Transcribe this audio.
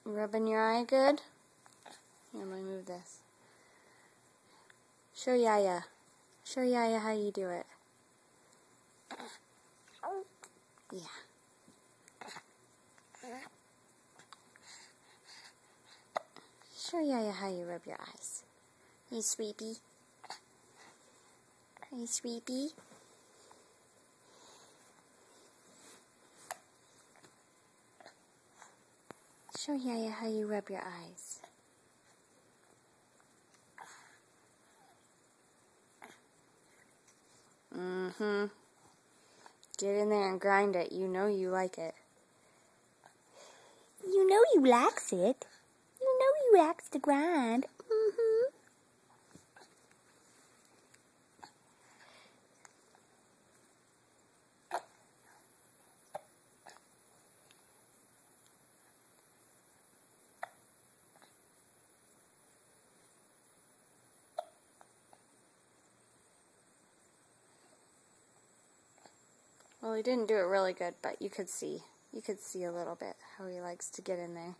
Rubbing your eye good? Here, let me move this. Show Yaya. Show Yaya how you do it. Yeah. Show Yaya how you rub your eyes. Hey, Sweepy. Hey, Sweepy. Show Yaya how you rub your eyes. Get in there and grind it. You know you like it. You know you likes it. You know you likes to grind. Well, he didn't do it really good, but you could see a little bit how he likes to get in there.